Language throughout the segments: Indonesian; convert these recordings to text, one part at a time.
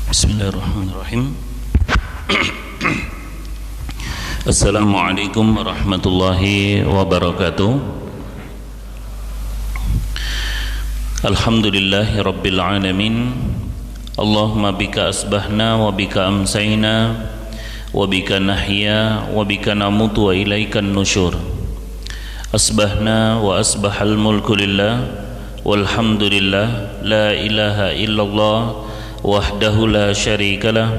Bismillahirrahmanirrahim. Assalamualaikum warahmatullahi wabarakatuh. Alhamdulillahi rabbil alamin. Allahumma bika asbahna wa bika amsayna wa bika nahya wa bika namutu wa ilaikan nusyur. Asbahna wa asbahal mulku lillah walhamdulillah la ilaha illallah wahdahu la syarikalah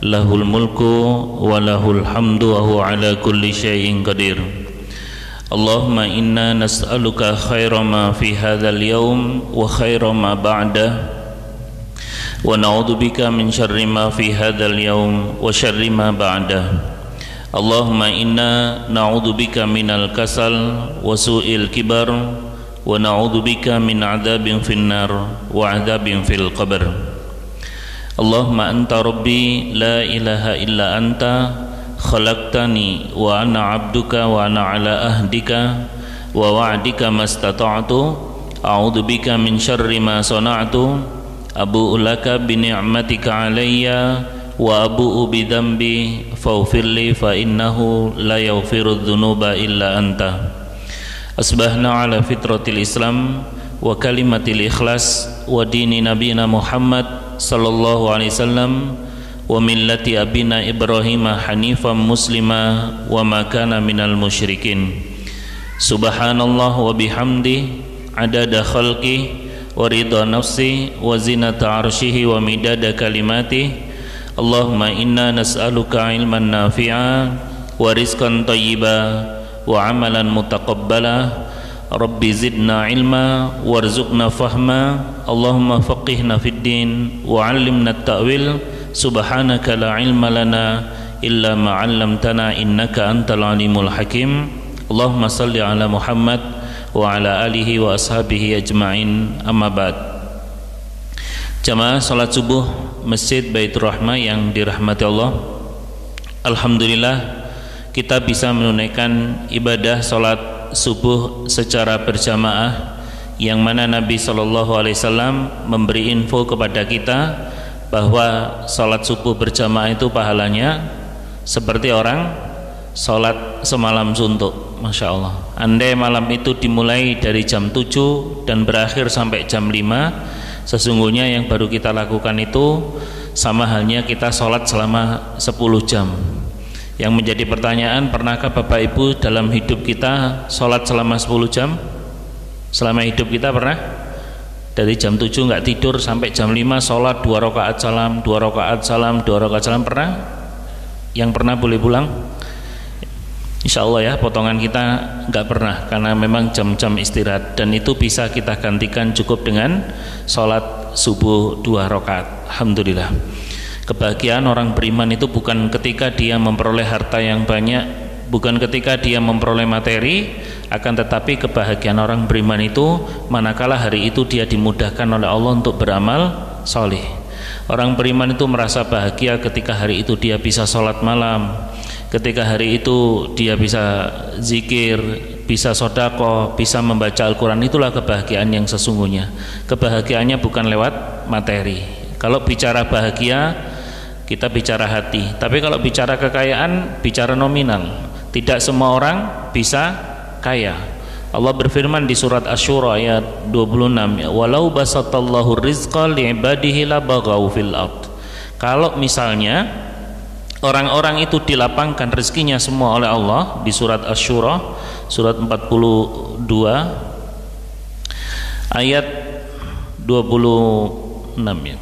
lahul mulku wa lahul hamdu wa huwa ala kulli syai'in qadir. Allahumma inna nas'aluka khaira ma fi hadzal yaum wa khaira ma ba'dah wa na'udzu bika min syarri ma fi hadzal yaum wa syarri ma ba'dah. Allahumma inna na'udzu bika minal kasal wa su'il kibar wa na'udzu bika min 'adzabin finnar wa 'adzabin fil qabr. Allahumma anta rabbi la ilaha illa anta khalaqtani wa ana 'abduka wa ana 'ala ahdika wa wa'dika mastata'tu a'udzu bika min syarri ma sana'tu abu'u laka bi ni'matika 'alayya wa abu'u bi dhanbi faghfir li fa innahu la yaghfiru dzunuba illa anta. Asbahna 'ala fitratil Islam wa kalimatil ikhlas wa dini nabiyina Muhammad sallallahu alaihi wasallam wa millati abina Ibrahim hanifan muslima wa ma kana minal musyrikin. Subhanallah wa bihamdi adada khalqi wa ridha nafsi wa zinata arshihi wa midada kalimati. Allahumma inna nas'aluka ilman nafi'a wa rizqan thayyiba wa amalan mutaqabbala. Rabbi zidna ilma warzuqna fahma. Allahumma faqihna fid din wa 'allimna at-ta'wil. Subhanaka la ilma lana illa ma 'allamtana innaka antal alimul hakim. Allahumma salli ala Muhammad wa ala alihi wa ashabihi ajma'in. Amma ba'd. Jamaah salat subuh Masjid Baitur Rahmah yang dirahmati Allah, alhamdulillah kita bisa menunaikan ibadah salat subuh secara berjamaah, yang mana Nabi SAW memberi info kepada kita bahwa salat subuh berjamaah itu pahalanya seperti orang salat semalam suntuk. Masya Allah, andai malam itu dimulai dari jam 7 dan berakhir sampai jam 5, sesungguhnya yang baru kita lakukan itu sama halnya kita salat selama 10 jam. Yang menjadi pertanyaan, pernahkah Bapak Ibu dalam hidup kita sholat selama 10 jam? Selama hidup kita pernah? Dari jam 7 nggak tidur sampai jam 5 sholat 2 rakaat salam, 2 rakaat salam, 2 rakaat salam, pernah? Yang pernah boleh pulang? Insya Allah ya, potongan kita nggak pernah, karena memang jam-jam istirahat, dan itu bisa kita gantikan cukup dengan sholat subuh 2 rakaat. Alhamdulillah. Kebahagiaan orang beriman itu bukan ketika dia memperoleh harta yang banyak, bukan ketika dia memperoleh materi, akan tetapi kebahagiaan orang beriman itu manakala hari itu dia dimudahkan oleh Allah untuk beramal soleh. Orang beriman itu merasa bahagia ketika hari itu dia bisa sholat malam, ketika hari itu dia bisa zikir, bisa sodako, bisa membaca Al-Quran. Itulah kebahagiaan yang sesungguhnya. Kebahagiaannya bukan lewat materi. Kalau bicara bahagia, kita bicara hati. Tapi kalau bicara kekayaan, bicara nominal. Tidak semua orang bisa kaya. Allah berfirman di surat Asy-Syura ayat 26, walau basatallahu rizqa li'ibadihi labaghaw fil ard. Kalau misalnya orang-orang itu dilapangkan rezekinya semua oleh Allah, di surat Asy-Syura surat 42 ayat 26 ya.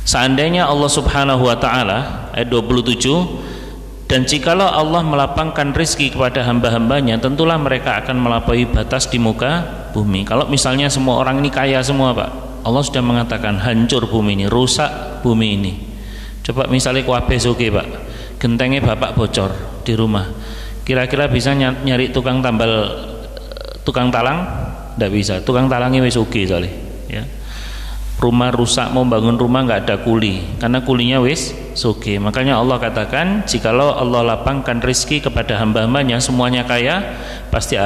Seandainya Allah Subhanahu wa taala, ayat 27, dan jikalau Allah melapangkan rezeki kepada hamba-hambanya, tentulah mereka akan melampaui batas di muka bumi. Kalau misalnya semua orang ini kaya semua, Pak, Allah sudah mengatakan hancur bumi ini, rusak bumi ini. Coba misalnya kuabe soge, Pak, gentengnya bapak bocor di rumah, kira-kira bisa nyari tukang tambal, tukang talang? Tidak bisa, tukang talangnya wis soge soalnya ya. Rumah rusak, mau bangun rumah nggak ada kuli, karena kulinya wis soge. Makanya Allah katakan, jikalau Allah lapangkan rizki kepada hamba-hambanya semuanya kaya, pasti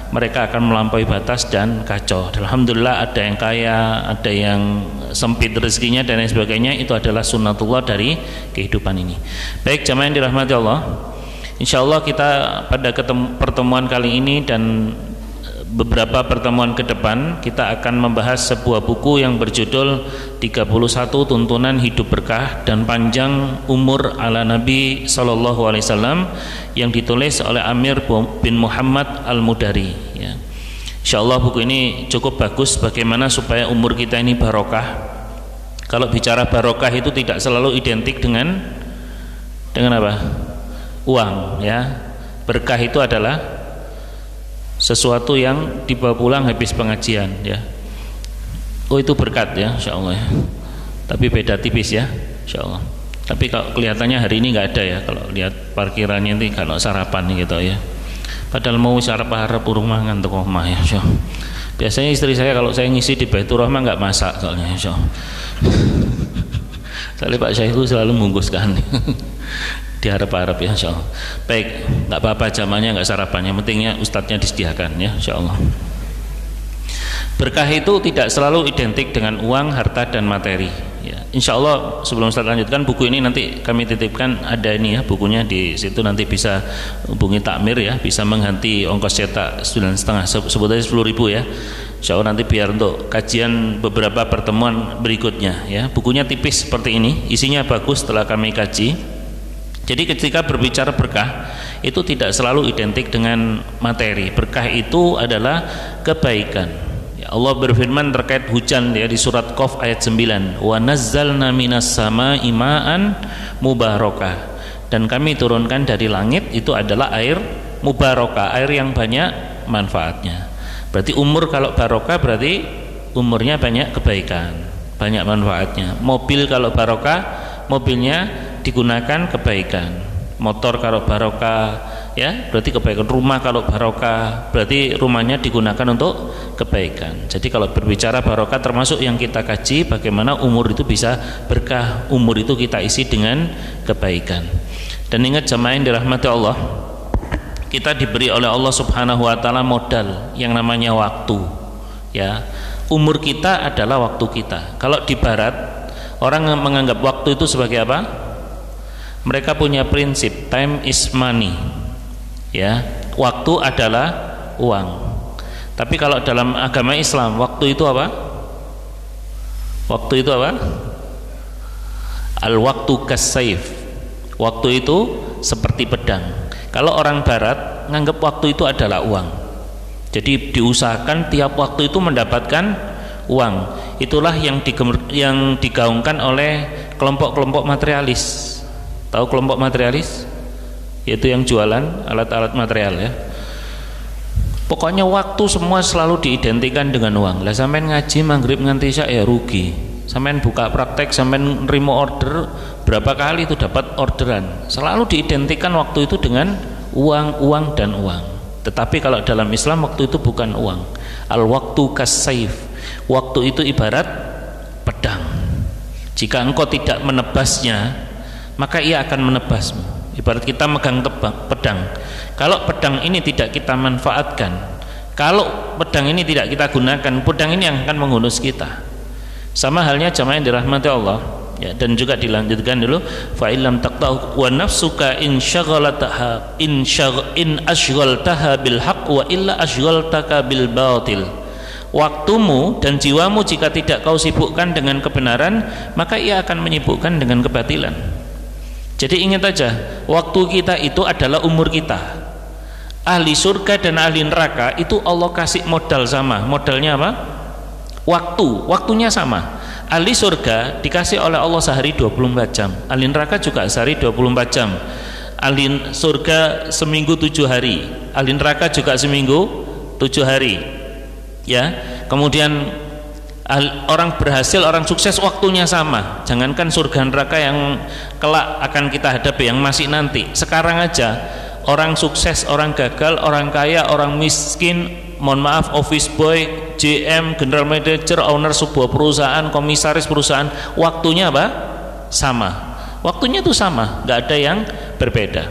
mereka akan melampaui batas dan kacau. Alhamdulillah ada yang kaya, ada yang sempit rezekinya dan lain sebagainya, itu adalah sunnatullah dari kehidupan ini. Baik jamaah yang dirahmati Allah, insyaallah kita pada pertemuan kali ini dan beberapa pertemuan ke depan kita akan membahas sebuah buku yang berjudul 31 Tuntunan Hidup Berkah dan Panjang Umur ala Nabi Sallallahu Alaihi Wasallam yang ditulis oleh Amir bin Muhammad Al-Mudari, ya. Insyaallah buku ini cukup bagus bagaimana supaya umur kita ini barokah. Kalau bicara barokah itu tidak selalu identik dengan apa? Uang, ya. Berkah itu adalah sesuatu yang dibawa pulang habis pengajian, ya. Oh itu berkat ya, insyaallah ya. Tapi beda tipis ya, insyaallah. Tapi kalau kelihatannya hari ini nggak ada ya, kalau lihat parkirannya ini kalau sarapan gitu ya. Padahal mau sarapan harap urung mangan tuh omah ya, insyaallah. Biasanya istri saya kalau saya ngisi di Baitur Rahmah nggak masak soalnya, insyaallah. Soalnya Pak Syekh itu selalu membungkuskan. Diharap-harap ya insyaallah. Baik, enggak apa-apa jamannya enggak sarapan, yang pentingnya ustadznya disediakan ya insyaallah. Berkah itu tidak selalu identik dengan uang, harta dan materi ya. Insyaallah sebelum ustadz lanjutkan, buku ini nanti kami titipkan, ada ini ya bukunya di situ, nanti bisa hubungi takmir ya, bisa mengganti ongkos cetak 9,5, sebut aja 10.000 ya. Insyaallah nanti biar untuk kajian beberapa pertemuan berikutnya ya. Bukunya tipis seperti ini, isinya bagus setelah kami kaji. Jadi ketika berbicara berkah itu tidak selalu identik dengan materi. Berkah itu adalah kebaikan. Ya, Allah berfirman terkait hujan ya di surat Qaf ayat 9, "Wa nazzalna minas samaa'i ma'an mubarakah." Dan kami turunkan dari langit itu adalah air mubarakah, air yang banyak manfaatnya. Berarti umur kalau barokah berarti umurnya banyak kebaikan, banyak manfaatnya. Mobil kalau barokah, mobilnya digunakan kebaikan. Motor kalau barokah ya berarti kebaikan. Rumah kalau barokah berarti rumahnya digunakan untuk kebaikan. Jadi kalau berbicara barokah termasuk yang kita kaji, bagaimana umur itu bisa berkah, umur itu kita isi dengan kebaikan. Dan ingat jamaah yang dirahmati Allah, kita diberi oleh Allah Subhanahu wa taala modal yang namanya waktu ya. Umur kita adalah waktu kita. Kalau di barat orang menganggap waktu itu sebagai apa? Mereka punya prinsip time is money ya, waktu adalah uang. Tapi kalau dalam agama Islam waktu itu apa? Waktu itu apa? Al-waktu kas-saif. Waktu itu seperti pedang. Kalau orang barat nganggap waktu itu adalah uang, jadi diusahakan tiap waktu itu mendapatkan uang. Itulah yang digaungkan oleh kelompok-kelompok materialis. Tahu kelompok materialis? Yaitu yang jualan alat-alat material ya. Pokoknya waktu semua selalu diidentikan dengan uang. Lah sampean ngaji maghrib nganti isya ya rugi. Sampean buka praktek, sampean nerima order, berapa kali itu dapat orderan. Selalu diidentikan waktu itu dengan uang, uang dan uang. Tetapi kalau dalam Islam waktu itu bukan uang. Al-waktu kas-saif. Waktu itu ibarat pedang. Jika engkau tidak menebasnya, maka ia akan menebasmu. Ibarat kita megang pedang. Kalau pedang ini tidak kita manfaatkan, kalau pedang ini tidak kita gunakan, pedang ini yang akan menghunus kita. Sama halnya jamaah yang dirahmati Allah ya. Dan juga dilanjutkan dulu, fa illam taqta'u wa nafsuka in syaghalataha in ashghaltaha bil haqq wa illa ashghaltaka bil batil. Waktumu dan jiwamu jika tidak kau sibukkan dengan kebenaran, maka ia akan menyibukkan dengan kebatilan. Jadi ingat aja, waktu kita itu adalah umur kita. Ahli surga dan ahli neraka itu Allah kasih modal sama. Modalnya apa? Waktu, waktunya sama. Ahli surga dikasih oleh Allah sehari 24 jam. Ahli neraka juga sehari 24 jam. Ahli surga seminggu 7 hari. Ahli neraka juga seminggu 7 hari. Ya. Kemudian orang berhasil, orang sukses waktunya sama. Jangankan surga neraka yang kelak akan kita hadapi, yang masih nanti. Sekarang aja orang sukses, orang gagal, orang kaya, orang miskin, mohon maaf, office boy, GM, general manager, owner sebuah perusahaan, komisaris perusahaan, waktunya apa? Sama. Waktunya itu sama, nggak ada yang berbeda.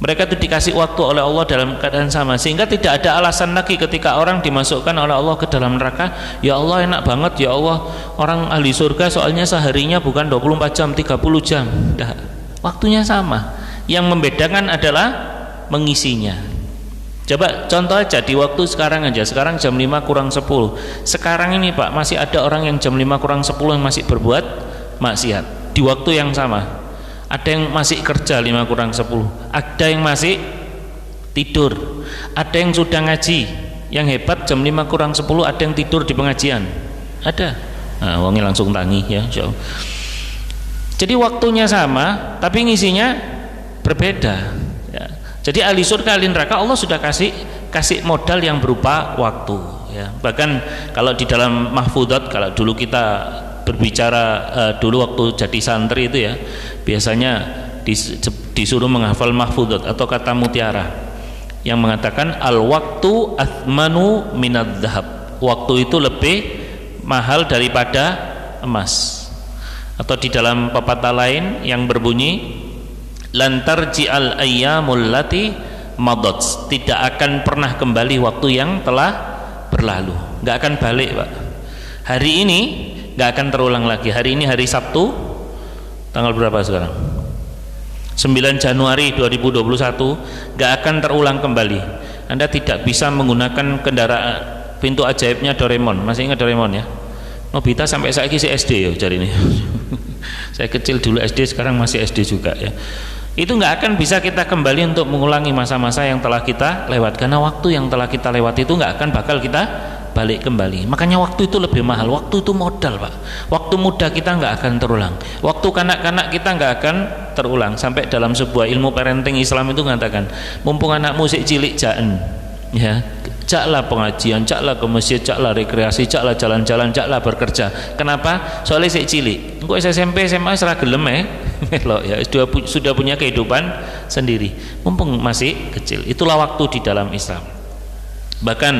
Mereka itu dikasih waktu oleh Allah dalam keadaan sama, sehingga tidak ada alasan lagi ketika orang dimasukkan oleh Allah ke dalam neraka, ya Allah enak banget ya Allah, orang ahli surga soalnya seharinya bukan 24 jam 30 jam. Nah, waktunya sama, yang membedakan adalah mengisinya. Coba contoh aja di waktu sekarang aja, sekarang jam 5 kurang 10. Sekarang ini Pak, masih ada orang yang jam 5 kurang 10 yang masih berbuat maksiat di waktu yang sama. Ada yang masih kerja 5 kurang 10, ada yang masih tidur, ada yang sudah ngaji, yang hebat jam 5 kurang 10 ada yang tidur di pengajian, ada. Nah, wongnya langsung tangi ya, insyaallah. Jadi waktunya sama tapi ngisinya berbeda ya. Jadi ahli surga ahli neraka Allah sudah kasih modal yang berupa waktu ya. Bahkan kalau di dalam mahfudzat, kalau dulu kita berbicara dulu waktu jadi santri itu ya, biasanya disuruh menghafal mahfudzat atau kata mutiara yang mengatakan al waktu athmanu minadz dzahab, waktu itu lebih mahal daripada emas. Atau di dalam pepatah lain yang berbunyi lan tarji'al ayyamul lati madat, tidak akan pernah kembali waktu yang telah berlalu, nggak akan balik Pak. Hari ini nggak akan terulang lagi. Hari ini hari Sabtu, tanggal berapa sekarang? 9 Januari 2021, nggak akan terulang kembali. Anda tidak bisa menggunakan kendaraan pintu ajaibnya Doraemon. Masih ingat Doraemon ya? Nobita sampai saya isi SD ya cari ini. Saya kecil dulu SD, sekarang masih SD juga ya. Itu nggak akan bisa kita kembali untuk mengulangi masa-masa yang telah kita lewat, karena waktu yang telah kita lewat itu nggak akan bakal kita balik kembali. Makanya waktu itu lebih mahal. Waktu itu modal Pak. Waktu muda kita nggak akan terulang, waktu kanak-kanak kita nggak akan terulang. Sampai dalam sebuah ilmu parenting Islam itu mengatakan, mumpung anak musik cilik jaen ya, jaklah pengajian, jaklah ke masjid, jaklah rekreasi, jaklah jalan-jalan, jaklah bekerja. Kenapa? Soalnya si cilik engko SMP SMA serah gelem loh ya, sudah punya kehidupan sendiri mumpung masih kecil. Itulah waktu di dalam Islam. Bahkan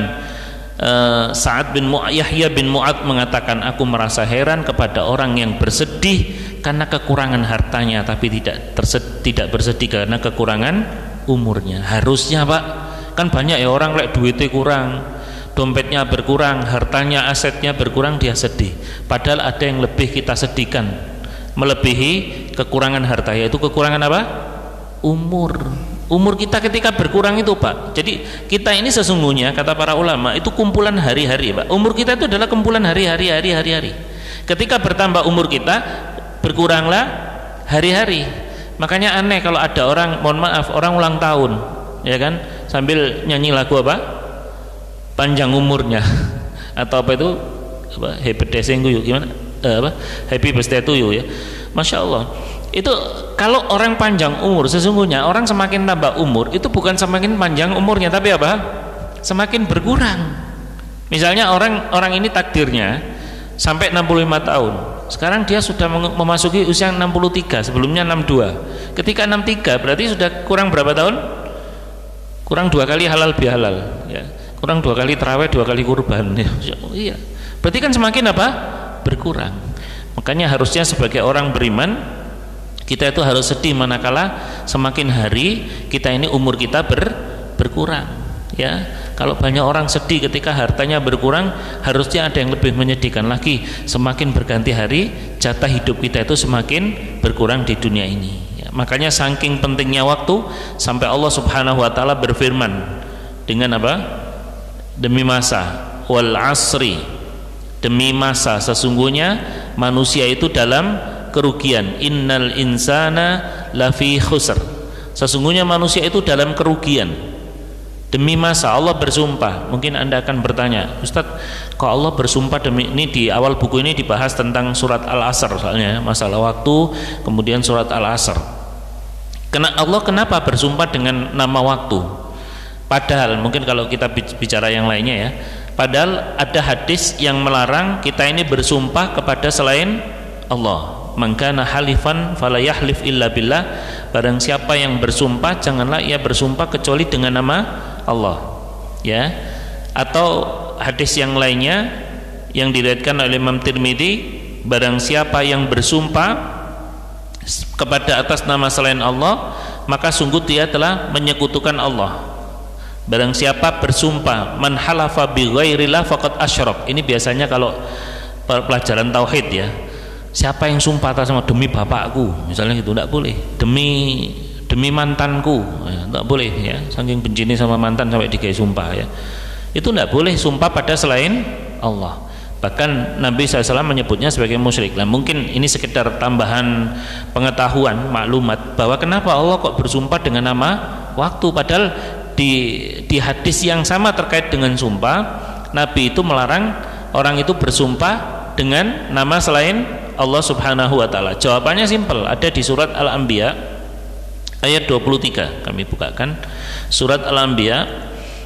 Sa'ad bin Yahya bin Mu'ad mengatakan, aku merasa heran kepada orang yang bersedih karena kekurangan hartanya tapi tidak bersedih karena kekurangan umurnya. Harusnya Pak, kan banyak ya orang kayak duitnya kurang, dompetnya berkurang, hartanya, asetnya berkurang, dia sedih. Padahal ada yang lebih kita sedihkan melebihi kekurangan harta, yaitu kekurangan apa? Umur kita ketika berkurang itu Pak. Jadi kita ini sesungguhnya kata para ulama itu kumpulan hari-hari Pak. Umur kita itu adalah kumpulan hari-hari. Ketika bertambah umur kita, berkuranglah hari-hari. Makanya aneh kalau ada orang, mohon maaf, orang ulang tahun ya kan, sambil nyanyi lagu apa? Panjang umurnya atau apa itu apa? Happy birthday to you, gimana? Happy birthday to you ya. Masya Allah. Itu kalau orang panjang umur, sesungguhnya orang semakin tambah umur itu bukan semakin panjang umurnya, tapi apa? Semakin berkurang. Misalnya orang ini takdirnya sampai 65 tahun. Sekarang dia sudah memasuki usia 63, sebelumnya 62. Ketika 63 berarti sudah kurang berapa tahun? Kurang 2 kali halal bihalal ya. Kurang 2 kali tarawih, 2 kali kurban ya. Iya. Berarti kan semakin apa? Berkurang. Makanya harusnya sebagai orang beriman kita itu harus sedih manakala semakin hari kita ini umur kita berkurang ya. Kalau banyak orang sedih ketika hartanya berkurang, harusnya ada yang lebih menyedihkan lagi. Semakin berganti hari, jatah hidup kita itu semakin berkurang di dunia ini ya. Makanya saking pentingnya waktu sampai Allah Subhanahu wa taala berfirman dengan apa? Demi masa, wal asri, demi masa, sesungguhnya manusia itu dalam kerugian. Innal insana lafi khusr, sesungguhnya manusia itu dalam kerugian. Demi masa Allah bersumpah. Mungkin Anda akan bertanya, Ustadz, kok Allah bersumpah demi ini? Di awal buku ini dibahas tentang surat Al-Asr, soalnya masalah waktu, kemudian surat Al-Asr. Allah kenapa bersumpah dengan nama waktu? Padahal mungkin kalau kita bicara yang lainnya ya, padahal ada hadis yang melarang kita ini bersumpah kepada selain Allah. Man kana halifan fala yahlif illa billah, barang siapa yang bersumpah janganlah ia bersumpah kecuali dengan nama Allah ya. Atau hadis yang lainnya yang diriwayatkan oleh Imam Tirmidzi, barang siapa yang bersumpah kepada atas nama selain Allah maka sungguh dia telah menyekutukan Allah. Barang siapa bersumpah, man halafa bi ghairillah faqad asyrak. Ini biasanya kalau pelajaran tauhid ya. Siapa yang sumpah atas nama demi bapakku, misalnya gitu, enggak boleh. Demi mantanku, ya, enggak boleh ya. Saking bencinya sama mantan sampai digawe sumpah ya. Itu enggak boleh sumpah pada selain Allah. Bahkan Nabi SAW menyebutnya sebagai musyrik. Nah, mungkin ini sekedar tambahan pengetahuan, maklumat bahwa kenapa Allah kok bersumpah dengan nama waktu, padahal di hadis yang sama terkait dengan sumpah, Nabi itu melarang orang itu bersumpah dengan nama selain Allah Subhanahu wa taala. Jawabannya simpel, ada di surat Al-Anbiya ayat 23. Kami bukakan surat Al-Anbiya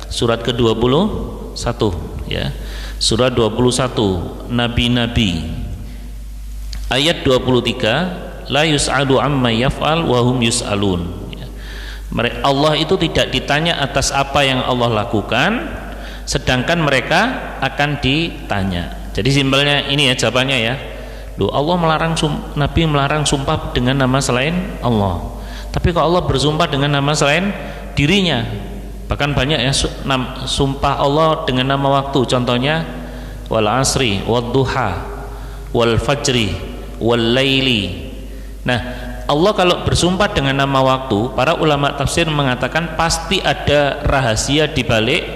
surat ke-21 ya. Surah 21 Nabi-Nabi ayat 23, la yus'alu amma yaf'al wa hum yus'alun ya. Allah itu tidak ditanya atas apa yang Allah lakukan, sedangkan mereka akan ditanya. Jadi simpelnya ini ya jawabannya ya. Loh, Allah melarang Nabi melarang sumpah dengan nama selain Allah. Tapi kalau Allah bersumpah dengan nama selain dirinya, bahkan banyak ya sumpah Allah dengan nama waktu, contohnya wal asri wad duha wal fajri wal laili. Nah, Allah kalau bersumpah dengan nama waktu, para ulama tafsir mengatakan pasti ada rahasia di balik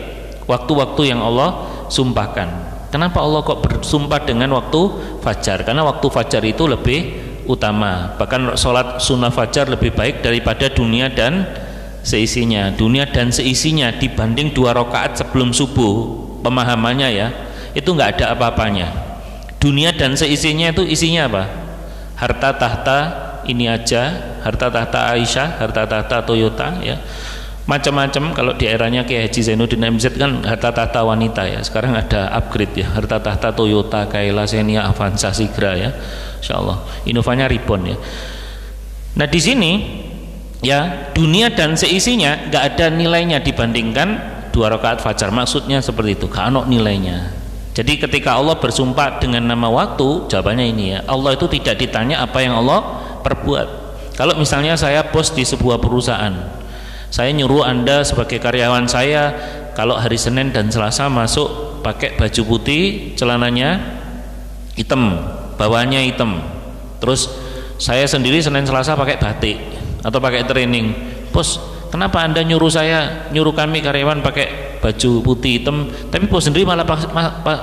waktu-waktu yang Allah sumpahkan. Kenapa Allah kok bersumpah dengan waktu fajar? Karena waktu fajar itu lebih utama, bahkan sholat sunnah fajar lebih baik daripada dunia dan seisinya. Dunia dan seisinya dibanding 2 rakaat sebelum subuh, pemahamannya ya, itu nggak ada apa-apanya. Dunia dan seisinya itu isinya apa? Harta tahta ini aja, harta tahta Aisyah, harta tahta Toyota ya, macam-macam. Kalau di eranya Kiai Haji Zainuddin MZ kan harta tahta wanita ya, sekarang ada upgrade ya, harta tahta Toyota, Kaila, Xenia, Avanza, Sigra ya, insyaallah Innovanya Ribbon ya. Nah di sini ya, dunia dan seisinya nggak ada nilainya dibandingkan 2 rakaat fajar, maksudnya seperti itu, gak ada nilainya. Jadi ketika Allah bersumpah dengan nama waktu, jawabannya ini ya, Allah itu tidak ditanya apa yang Allah perbuat. Kalau misalnya saya bos di sebuah perusahaan, saya nyuruh Anda sebagai karyawan saya, kalau hari Senin dan Selasa masuk pakai baju putih, celananya hitam, bawahnya hitam, terus saya sendiri Senin Selasa pakai batik atau pakai training. Bos, kenapa Anda nyuruh kami karyawan pakai baju putih hitam, tapi bos sendiri malah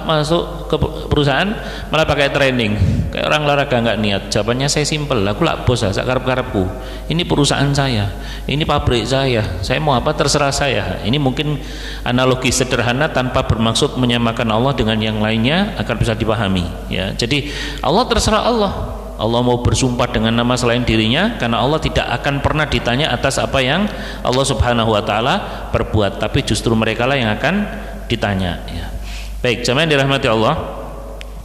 masuk ke perusahaan malah pakai training kayak orang olahraga nggak niat? Jawabannya saya simpel, aku lah bos, sak karep-karepku, ini perusahaan saya, ini pabrik saya mau apa terserah saya. Ini mungkin analogi sederhana tanpa bermaksud menyamakan Allah dengan yang lainnya agar bisa dipahami ya. Jadi Allah terserah Allah mau bersumpah dengan nama selain dirinya, karena Allah tidak akan pernah ditanya atas apa yang Allah Subhanahu wa taala perbuat, tapi justru mereka lah yang akan ditanya ya. Baik, jamaah yang dirahmati Allah.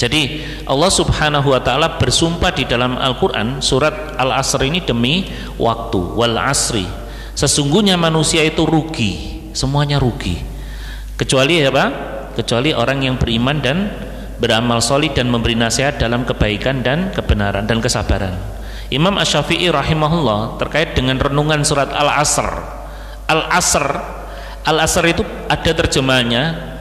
Jadi Allah Subhanahu wa taala bersumpah di dalam Al-Qur'an surat Al-Asr ini demi waktu, wal asri. Sesungguhnya manusia itu rugi, semuanya rugi. Kecuali apa? Kecuali orang yang beriman dan beramal solih dan memberi nasihat dalam kebaikan dan kebenaran dan kesabaran. Imam Asy-Syafi'i rahimahullah terkait dengan renungan surat Al-Asr. Al-Asr itu ada terjemahannya,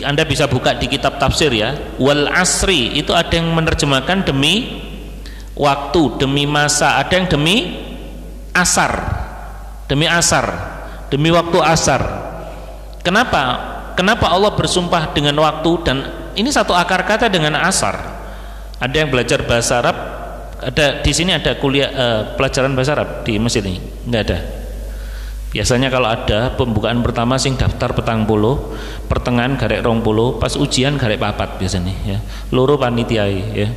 Anda bisa buka di kitab tafsir ya. Wal asri itu ada yang menerjemahkan demi waktu, demi masa, ada yang demi asar, demi waktu asar. Kenapa Allah bersumpah dengan waktu? Dan ini satu akar kata dengan asar. Ada yang belajar bahasa Arab, ada di sini ada kuliah pelajaran bahasa Arab di masjid ini? Enggak ada. Biasanya kalau ada pembukaan pertama sing daftar petang puluh, pertengahan garek 20, pas ujian garek 4 biasanya ya. Loro panitiai ya.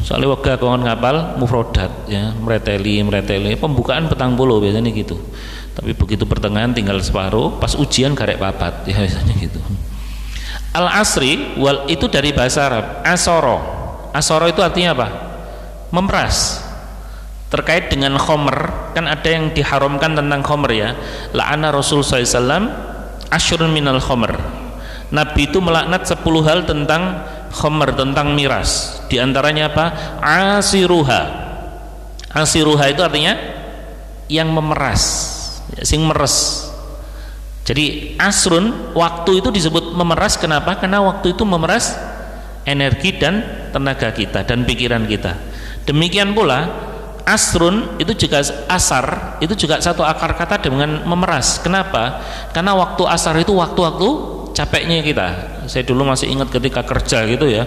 Soalnya wega kongon ngapal mufrodat ya, mereteli pembukaan petang puluh biasanya gitu. Tapi begitu pertengahan tinggal separuh, pas ujian garek 4 ya biasanya gitu. Al-asri itu dari bahasa Arab asoro itu artinya apa? Memeras. Terkait dengan khomer, kan ada yang diharamkan tentang khomer ya. La'ana Rasul SAW asyrun minal khomer. Nabi itu melaknat 10 hal tentang khomer, tentang miras. Di antaranya apa? Asiruha itu artinya yang memeras, sing meres. Jadi asrun, waktu itu disebut memeras. Kenapa? Karena waktu itu memeras energi dan tenaga kita dan pikiran kita. Demikian pula asrun itu juga, asar itu juga satu akar kata dengan memeras. Kenapa? Karena waktu asar itu waktu-waktu capeknya kita. Saya dulu masih ingat ketika kerja gitu ya,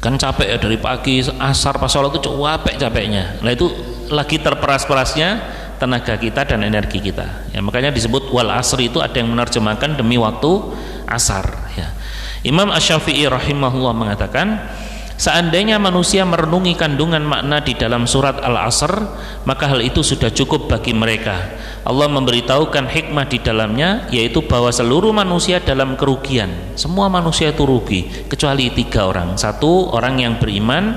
kan capek ya, dari pagi asar pas sholat itu capeknya. Nah itu lagi terperas-perasnya tenaga kita dan energi kita ya, makanya disebut wal asri. Itu ada yang menerjemahkan demi waktu asar ya. Imam Asy-Syafi'i rahimahullah mengatakan, seandainya manusia merenungi kandungan makna di dalam surat Al-Asr, maka hal itu sudah cukup bagi mereka. Allah memberitahukan hikmah di dalamnya, yaitu bahwa seluruh manusia dalam kerugian. Semua manusia itu rugi kecuali 3 orang. 1, orang yang beriman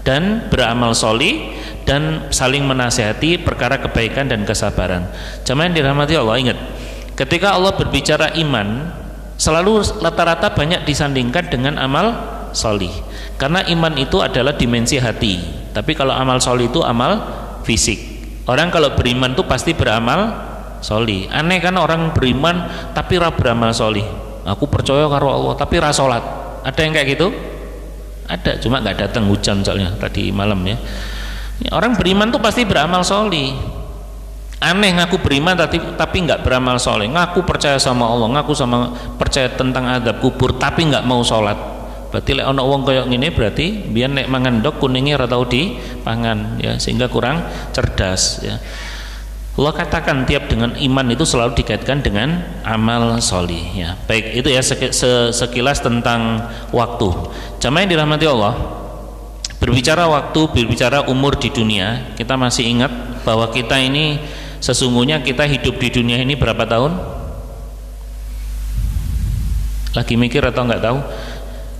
dan beramal solih dan saling menasihati perkara kebaikan dan kesabaran. Jamaah yang dirahmati Allah, ingat, ketika Allah berbicara iman, selalu rata-rata banyak disandingkan dengan amal solih, karena iman itu adalah dimensi hati, tapi kalau amal solih itu amal fisik. Orang kalau beriman itu pasti beramal solih. Aneh kan orang beriman tapi ra beramal solih. Aku percaya karo Allah tapi ra salat. Ada yang kayak gitu? Ada, cuma nggak datang hujan soalnya tadi malam ya. Orang beriman tuh pasti beramal solih. Aneh ngaku beriman tapi nggak beramal soleh. Ngaku percaya sama Allah, ngaku sama percaya tentang azab kubur, tapi nggak mau sholat. Berarti lek ono wong koyok ngene berarti biar nek mangan ndok kuningnya ora tau dipangan ya, sehingga kurang cerdas ya. Allah katakan tiap dengan iman itu selalu dikaitkan dengan amal solih ya. Baik, itu ya sekilas tentang waktu. Jamaah yang dirahmati Allah, berbicara waktu, berbicara umur di dunia, kita masih ingat bahwa kita ini sesungguhnya kita hidup di dunia ini berapa tahun? Lagi mikir atau nggak tahu?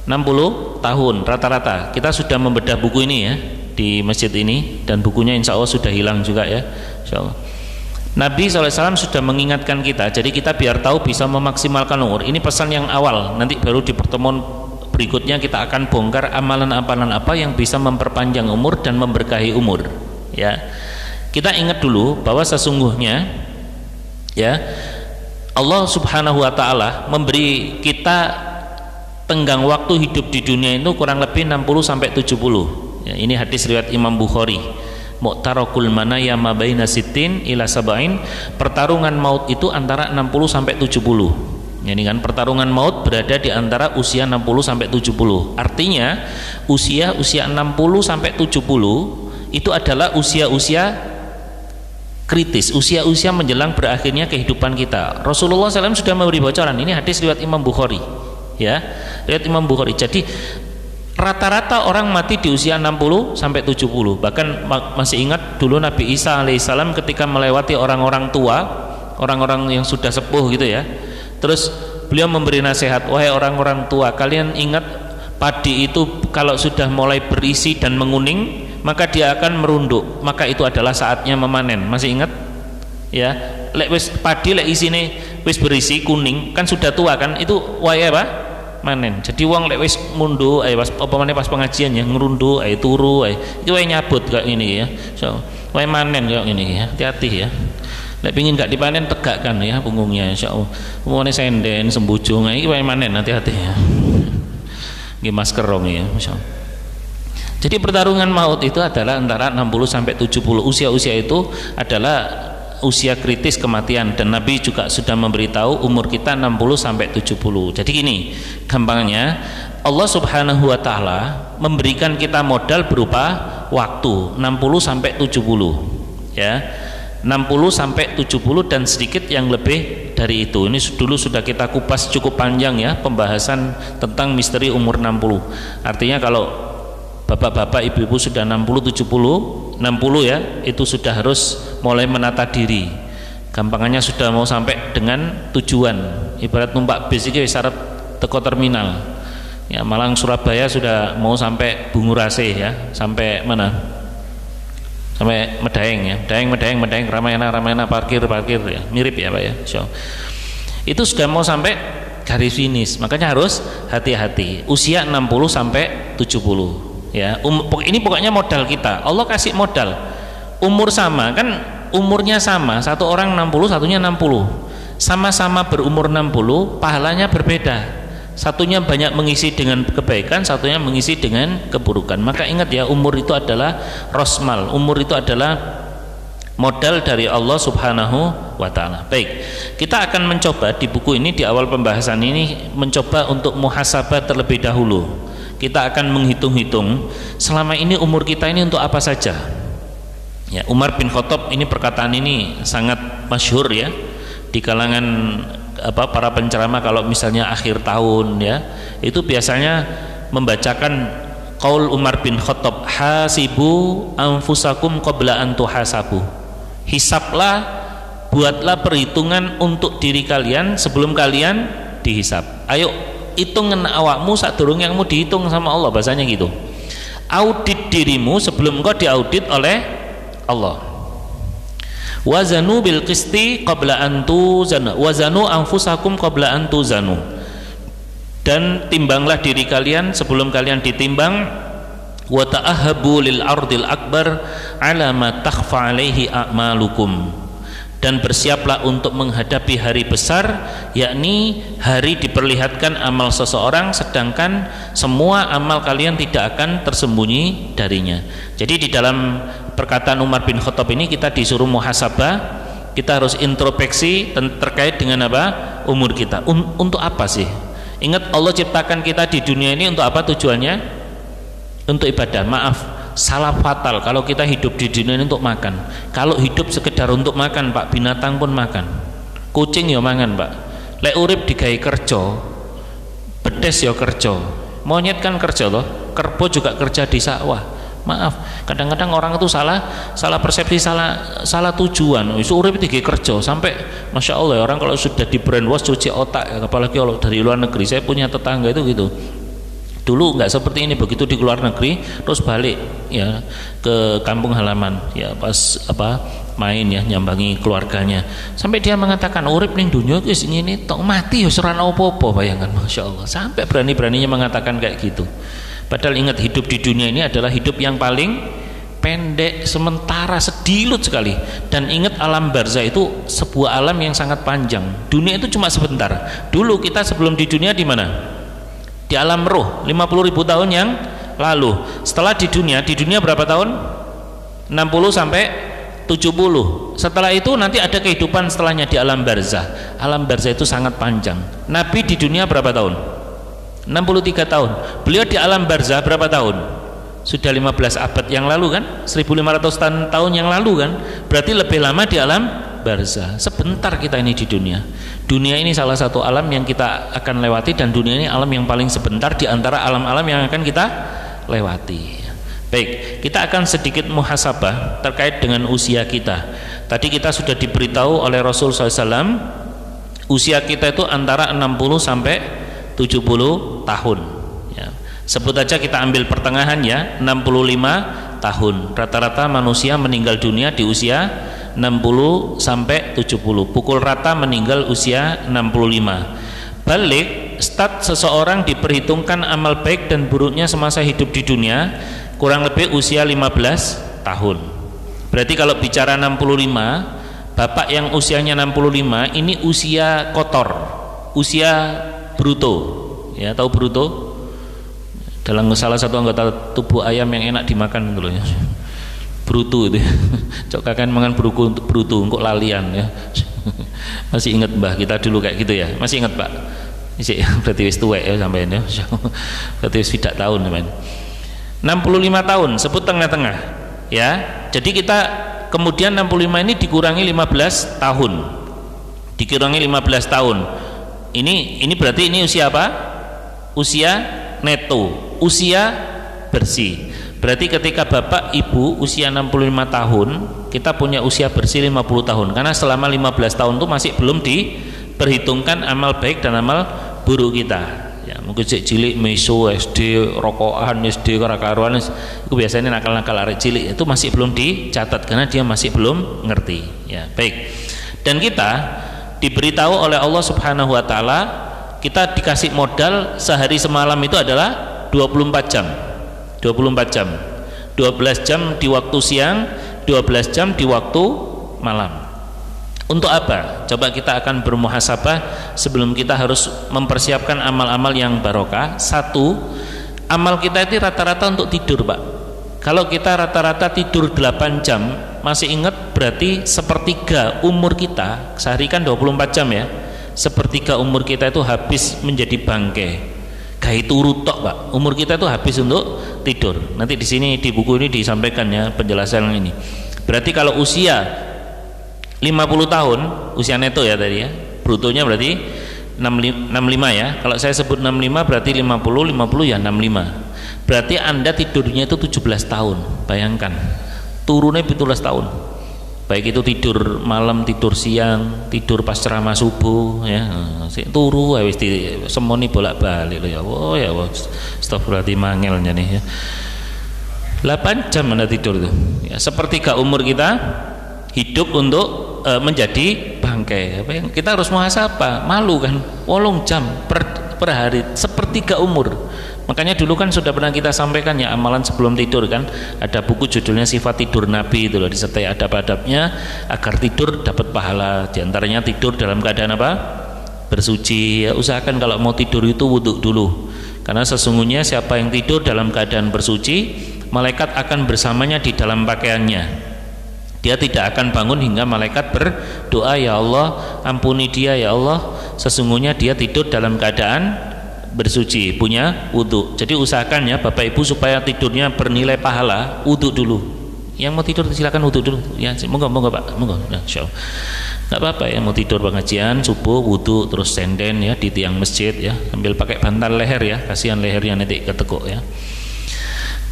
60 tahun rata-rata. Kita sudah membedah buku ini ya di masjid ini, dan bukunya insya Allah sudah hilang juga ya, insya Allah. Nabi SAW sudah mengingatkan kita, jadi kita biar tahu bisa memaksimalkan umur. Ini pesan yang awal, nanti baru di pertemuan berikutnya kita akan bongkar amalan-amalan apa yang bisa memperpanjang umur dan memberkahi umur ya. Kita ingat dulu bahwa sesungguhnya ya, Allah Subhanahu wa taala memberi kita tenggang waktu hidup di dunia itu kurang lebih 60 sampai 70 ya. Ini hadis riwayat Imam Bukhari. Mu'tarakul manaya ma baina sittin ila sab'in, pertarungan maut itu antara 60 sampai 70. Ini kan pertarungan maut berada di antara usia 60 sampai 70. Artinya usia 60 sampai 70 itu adalah usia-usia kritis, usia-usia menjelang berakhirnya kehidupan kita. Rasulullah SAW sudah memberi bocoran. Ini hadis riwayat Imam Bukhari ya, riwayat Imam Bukhari. Jadi rata-rata orang mati di usia 60 sampai 70. Bahkan masih ingat dulu Nabi Isa alaihissalam ketika melewati orang-orang tua, orang-orang yang sudah sepuh gitu ya, terus beliau memberi nasihat, wahai orang-orang tua, kalian ingat padi itu kalau sudah mulai berisi dan menguning maka dia akan merunduk, maka itu adalah saatnya memanen. Masih ingat ya, lek wis padi lek isine wis berisi kuning kan sudah tua kan, itu wae apa manen. Jadi wong lek wis mundu pas apa meneh pas pengajian ya ngrundu ae turu ae iki wae nyabut kayak ngene ya. So, wae manen kayak ngene ya. Hati-hati ya. Lek pengin gak dipanen tegakkan ya punggungnya insyaallah. Umune senden sembujung iki wae manen, hati-hati ya. Nggih masker rong ya insyaallah. Jadi pertarungan maut itu adalah antara 60 sampai 70. Usia-usia itu adalah usia kritis kematian, dan Nabi juga sudah memberitahu umur kita 60 sampai 70. Jadi gini, gampangnya Allah Subhanahu wa taala memberikan kita modal berupa waktu 60 sampai 70 ya. 60 sampai 70 dan sedikit yang lebih dari itu. Ini dulu sudah kita kupas cukup panjang ya pembahasan tentang misteri umur 60. Artinya kalau bapak-bapak, ibu-ibu sudah 60 ya, itu sudah harus mulai menata diri. Gampangannya sudah mau sampai dengan tujuan. Ibarat numpak bis iki wis arep teko terminal. Ya, Malang Surabaya sudah mau sampai Bungurasih ya, sampai mana? Sampai Medaeng ya. Medaeng Ramayana parkir ya. Mirip ya, Pak ya. So, itu sudah mau sampai garis finish. Makanya harus hati-hati. Usia 60 sampai 70. Ya, ini pokoknya modal kita. Allah kasih modal. umur sama kan, umurnya sama, satu orang 60, satunya 60, sama-sama berumur 60, pahalanya berbeda. Satunya banyak mengisi dengan kebaikan, satunya mengisi dengan keburukan. Maka ingat ya, umur itu adalah rosmal, umur itu adalah modal dari Allah Subhanahu wa Ta'ala. Baik, kita akan mencoba di buku ini, di awal pembahasan ini, mencoba untuk muhasabah terlebih dahulu. Kita akan menghitung-hitung selama ini umur kita ini untuk apa saja. Ya, Umar bin Khattab ini, perkataan ini sangat masyhur ya di kalangan para penceramah. Kalau misalnya akhir tahun ya, itu biasanya membacakan qaul Umar bin Khattab, hasibu anfusakum qabla an tuhasabu. Hisablah, buatlah perhitungan untuk diri kalian sebelum kalian dihisab. Ayo hitungan awakmu sadurunge yang mau dihitung sama Allah, bahasanya gitu. Audit dirimu sebelum engkau diaudit oleh Allah. Wazanu bil qisti qabla an tuzanu, wazanu anfusakum qabla an tuzanu. Dan timbanglah diri kalian sebelum kalian ditimbang. Wa ta'ahabu lil ardil akbar ala ma takhfa alaihi a'malukum. Dan bersiaplah untuk menghadapi hari besar, yakni hari diperlihatkan amal seseorang sedangkan semua amal kalian tidak akan tersembunyi darinya. Jadi di dalam perkataan Umar bin Khattab ini kita disuruh muhasabah, kita harus introspeksi terkait dengan apa? Umur kita. Untuk apa sih? Ingat, Allah ciptakan kita di dunia ini untuk apa tujuannya? Untuk ibadah. Maaf, salah fatal kalau kita hidup di dunia ini untuk makan. Kalau hidup sekedar untuk makan, Pak, binatang pun makan. Kucing ya mangan, Pak. Lek urip digawe kerja, bedes ya kerja, monyet kan kerja loh, kerbau juga kerja di sawah. Maaf, kadang-kadang orang itu salah persepsi, salah tujuan. Isu urip digawe kerja sampai masya Allah ya, orang kalau sudah di brainwash, cuci otak, apalagi kalau dari luar negeri. Saya punya tetangga itu gitu. Dulu nggak seperti ini, begitu di luar negeri terus balik ya ke kampung halaman ya, pas main ya, nyambangi keluarganya, sampai dia mengatakan urip ning dunia wis ngene tok, mati ya ora apa-apa. Bayangkan, masya Allah, sampai berani-beraninya mengatakan kayak gitu. Padahal ingat, hidup di dunia ini adalah hidup yang paling pendek, sementara, sedilut sekali. Dan ingat, alam barzah itu sebuah alam yang sangat panjang. Dunia itu cuma sebentar. Dulu kita sebelum di dunia di mana? Di alam roh, 50.000 tahun yang lalu. Setelah di dunia berapa tahun? 60 sampai 70. Setelah itu nanti ada kehidupan setelahnya di alam barzah. Alam barzah itu sangat panjang. Nabi di dunia berapa tahun? 63 tahun. Beliau di alam barzah berapa tahun? Sudah 15 abad yang lalu kan? 1500 tahun yang lalu kan? Berarti lebih lama di alam barzah. Sebentar kita ini di dunia. Dunia ini salah satu alam yang kita akan lewati, dan dunia ini alam yang paling sebentar di antara alam-alam yang akan kita lewati. Baik, kita akan sedikit muhasabah terkait dengan usia kita. Tadi kita sudah diberitahu oleh Rasul SAW, usia kita itu antara 60 sampai 70 tahun ya. Sebut aja kita ambil pertengahan ya, 65 tahun. Rata-rata manusia meninggal dunia di usia 60 sampai 70. Pukul rata meninggal usia 65. Balik stat seseorang diperhitungkan amal baik dan buruknya semasa hidup di dunia kurang lebih usia 15 tahun. Berarti kalau bicara 65, bapak yang usianya 65 ini usia kotor, usia bruto ya. Tahu bruto? Dalam salah satu anggota tubuh ayam yang enak dimakan gitu loh ya. Brutu itu, cok kakek mangan brutu, kok lalian ya. Masih ingat mbah kita dulu kayak gitu ya? Masih ingat Pak? Masih, berarti wis tuwek ya sampean ya. Berarti wis tidak tahun sampean. 65 tahun, sebut tengah-tengah ya. Jadi kita kemudian 65 ini dikurangi 15 tahun. Dikurangi 15 tahun. Ini berarti ini usia apa? Usia neto, usia bersih. Berarti ketika bapak ibu usia 65 tahun, kita punya usia bersih 50 tahun. Karena selama 15 tahun itu masih belum diperhitungkan amal baik dan amal buruk kita. Ya, mungkin cilik meso SD, rokokan SD, karo-karuan itu biasanya nakal-nakal arek cilik, itu masih belum dicatat karena dia masih belum ngerti. Ya, baik. Dan kita diberitahu oleh Allah Subhanahu wa taala, kita dikasih modal sehari semalam itu adalah 24 jam. 24 jam, 12 jam di waktu siang, 12 jam di waktu malam. Untuk apa? Coba kita akan bermuhasabah sebelum kita harus mempersiapkan amal-amal yang barokah. Satu, amal kita itu rata-rata untuk tidur, Pak. Kalau kita rata-rata tidur 8 jam, masih ingat berarti sepertiga umur kita, sehari kan 24 jam ya, sepertiga umur kita itu habis menjadi bangkai. Kayak itu rutok, Pak. Umur kita itu habis untuk tidur. Nanti di sini di buku ini disampaikan ya penjelasan ini. Berarti kalau usia 50 tahun, usia neto ya tadi ya, brutonya berarti 65 ya. Kalau saya sebut 65 berarti 50 ya 65. Berarti Anda tidurnya itu 17 tahun. Bayangkan, turunnya 17 tahun. Baik itu tidur malam, tidur siang, tidur pas ceramah subuh ya. Turu wis semoni bolak-balik lho ya. Oh ya, astagfirullahaladzim mangel nih ya. 8 jam Anda tidur tuh. Ya, sepertiga umur kita hidup untuk menjadi bangkai. Kita harus muhasabah, malu kan, 8 jam per hari, sepertiga umur. Makanya dulu kan sudah pernah kita sampaikan ya, amalan sebelum tidur kan, ada buku judulnya Sifat Tidur Nabi itu loh, disertai adab-adabnya agar tidur dapat pahala. Di antaranya tidur dalam keadaan apa? Bersuci ya. Usahakan kalau mau tidur itu wudhu dulu, karena sesungguhnya siapa yang tidur dalam keadaan bersuci, malaikat akan bersamanya di dalam pakaiannya. Dia tidak akan bangun hingga malaikat berdoa, ya Allah ampuni dia ya Allah, sesungguhnya dia tidur dalam keadaan bersuci, punya wudhu. Jadi usahakan ya Bapak Ibu supaya tidurnya bernilai pahala, wudhu dulu. Yang mau tidur silakan wudhu dulu ya, moga Pak, moga nah, insyaallah. Nggak apa-apa ya, mau tidur pengajian subuh wudhu terus senden ya di tiang masjid ya, sambil pakai bantal leher ya, kasihan lehernya nanti ketekuk ya.